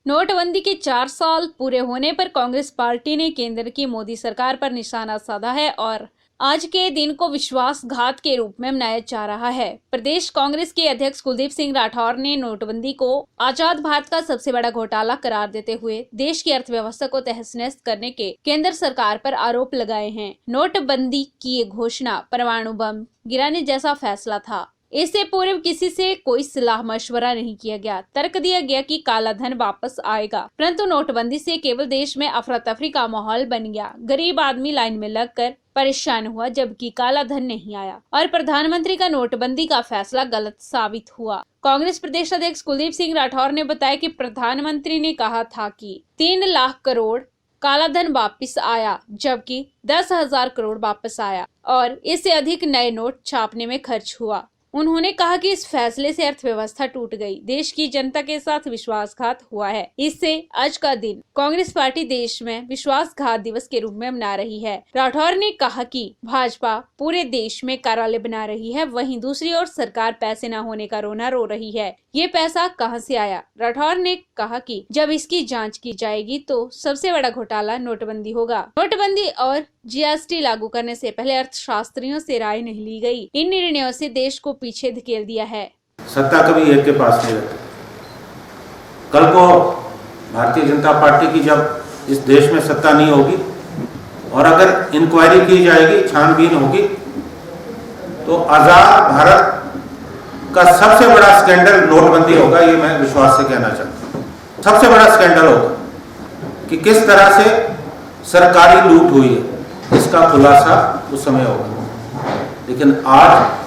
नोटबंदी के 4 साल पूरे होने पर कांग्रेस पार्टी ने केंद्र की मोदी सरकार पर निशाना साधा है और आज के दिन को विश्वासघात के रूप में मनाया जा रहा है। प्रदेश कांग्रेस के अध्यक्ष कुलदीप सिंह राठौर ने नोटबंदी को आजाद भारत का सबसे बड़ा घोटाला करार देते हुए देश की अर्थव्यवस्था को तहस-नहस करने के केंद्र सरकार पर आरोप लगाए हैं। नोटबंदी की ये घोषणा परमाणु बम गिराने जैसा फैसला था। इससे पूर्व किसी से कोई सलाह मशवरा नहीं किया गया। तर्क दिया गया कि काला धन वापस आएगा, परंतु नोटबंदी से केवल देश में अफरा तफरी का माहौल बन गया। गरीब आदमी लाइन में लगकर परेशान हुआ, जबकि काला धन नहीं आया और प्रधानमंत्री का नोटबंदी का फैसला गलत साबित हुआ। कांग्रेस प्रदेश अध्यक्ष कुलदीप सिंह राठौर ने बताया कि प्रधानमंत्री ने कहा था कि 3 लाख करोड़ काला धन वापस आया, जबकि 10,000 करोड़ वापस आया और इससे अधिक नए नोट छापने में खर्च हुआ। उन्होंने कहा कि इस फैसले से अर्थव्यवस्था टूट गई, देश की जनता के साथ विश्वासघात हुआ है। इससे आज का दिन कांग्रेस पार्टी देश में विश्वासघात दिवस के रूप में मना रही है। राठौर ने कहा कि भाजपा पूरे देश में कार्यालय बना रही है, वहीं दूसरी ओर सरकार पैसे न होने का रोना रो रही है। ये पैसा कहां से आया? राठौर ने कहा कि जब इसकी जांच की जाएगी तो सबसे बड़ा घोटाला नोटबंदी होगा। नोटबंदी और जीएसटी लागू करने से पहले अर्थशास्त्रियों से राय नहीं ली गई। इन निर्णयों से देश को पीछे धकेल दिया है। सत्ता कभी एक के पास नहीं रहती। कल को भारतीय जनता पार्टी की जब इस देश में सत्ता नहीं होगी और अगर इंक्वायरी की जाएगी, छानबीन होगी, तो आजाद भारत का सबसे बड़ा स्कैंडल नोटबंदी होगा। ये मैं विश्वास से कहना चाहता हूँ। सबसे बड़ा स्कैंडल होगा कि किस तरह से सरकारी लूट हुई है, इसका खुलासा उस समय होगा। लेकिन आज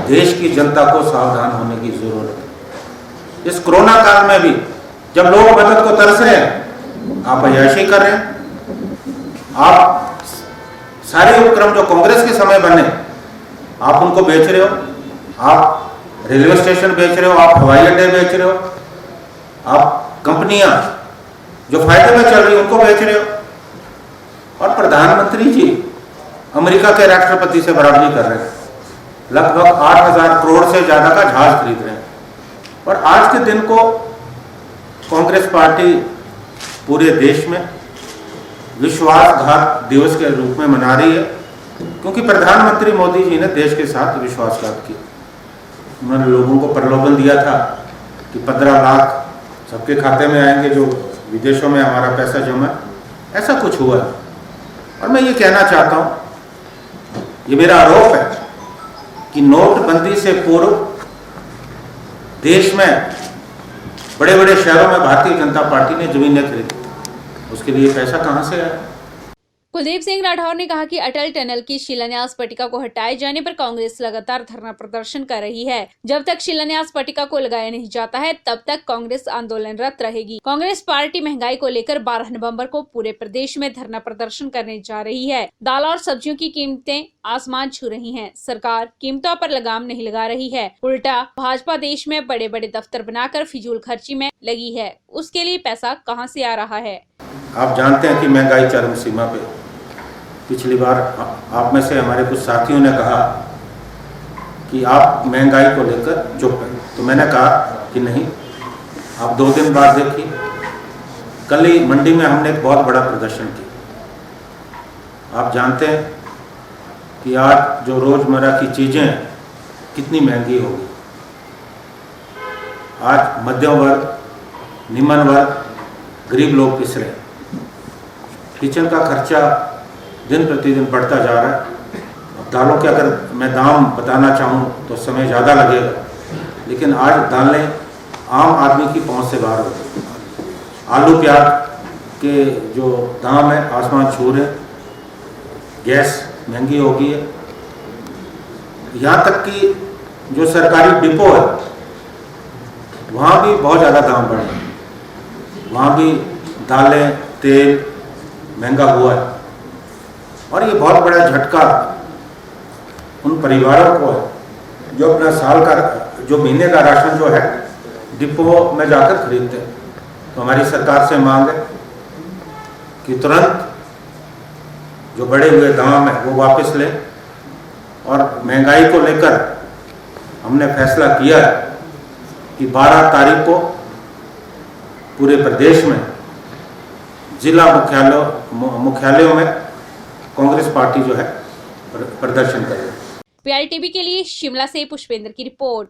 देश की जनता को सावधान होने की जरूरत है। इस कोरोना काल में भी जब लोग मदद को तरस रहे हैं, आप अय्याशी कर रहे हैं। आप सारे उपक्रम जो कांग्रेस के समय बने, आप उनको बेच रहे हो। आप रेलवे स्टेशन बेच रहे हो, आप हवाई अड्डे बेच रहे हो, आप कंपनियां जो फायदे में चल रही है उनको बेच रहे हो। और प्रधानमंत्री जी अमेरिका के राष्ट्रपति से बराबरी कर रहे हैं। लगभग 8,000 करोड़ से ज्यादा का जहाज खरीद रहे हैं। और आज के दिन को कांग्रेस पार्टी पूरे देश में विश्वासघात दिवस के रूप में मना रही है, क्योंकि प्रधानमंत्री मोदी जी ने देश के साथ विश्वासघात किया। उन्होंने लोगों को प्रलोभन दिया था कि 15 लाख सबके खाते में आएंगे जो विदेशों में हमारा पैसा जमा है। ऐसा कुछ हुआ। और मैं ये कहना चाहता हूं, ये मेरा आरोप है कि नोटबंदी से पूर्व देश में बड़े बड़े शहरों में भारतीय जनता पार्टी ने जमीनें खरीदी। उसके लिए पैसा कहां से आया? कुलदीप सिंह राठौर ने कहा कि अटल टनल की शिलान्यास पट्टिका को हटाए जाने पर कांग्रेस लगातार धरना प्रदर्शन कर रही है। जब तक शिलान्यास पट्टिका को लगाया नहीं जाता है, तब तक कांग्रेस आंदोलनरत रहेगी। कांग्रेस पार्टी महंगाई को लेकर 12 नवंबर को पूरे प्रदेश में धरना प्रदर्शन करने जा रही है। दाल और सब्जियों की कीमतें आसमान छू रही है। सरकार कीमतों पर लगाम नहीं लगा रही है, उल्टा भाजपा देश में बड़े बड़े दफ्तर बनाकर फिजूल खर्ची में लगी है। उसके लिए पैसा कहाँ से आ रहा है? आप जानते हैं कि महंगाई चरम सीमा पे। पिछली बार आप में से हमारे कुछ साथियों ने कहा कि आप महंगाई को लेकर चुप हैं, तो मैंने कहा कि नहीं, आप 2 दिन बाद देखिए। कल ही मंडी में हमने एक बहुत बड़ा प्रदर्शन किया। आप जानते हैं कि आज जो रोजमर्रा की चीजें कितनी महंगी होगी। आज मध्यम वर्ग, निम्न वर्ग, गरीब लोग पिस रहे हैं। किचन का खर्चा दिन प्रतिदिन बढ़ता जा रहा है। दालों के अगर मैं दाम बताना चाहूँ तो समय ज़्यादा लगेगा, लेकिन आज दालें आम आदमी की पहुँच से बाहर हो गई। आलू प्याज के जो दाम है आसमान छू रहे। गैस महंगी हो गई है। यहाँ तक कि जो सरकारी डिपो है वहाँ भी बहुत ज़्यादा दाम बढ़ रहे हैं। वहाँ भी दालें, तेल महंगा हुआ है। और ये बहुत बड़ा झटका उन परिवारों को है जो अपना साल का, जो महीने का राशन जो है डिपो में जाकर खरीदते हैं। तो हमारी सरकार से मांग है कि तुरंत जो बढ़े हुए दाम है वो वापस लें। और महंगाई को लेकर हमने फैसला किया है कि 12 तारीख को पूरे प्रदेश में जिला मुख्यालयों में कांग्रेस पार्टी जो है प्रदर्शन करेगी। PITV के लिए शिमला से पुष्पेंद्र की रिपोर्ट।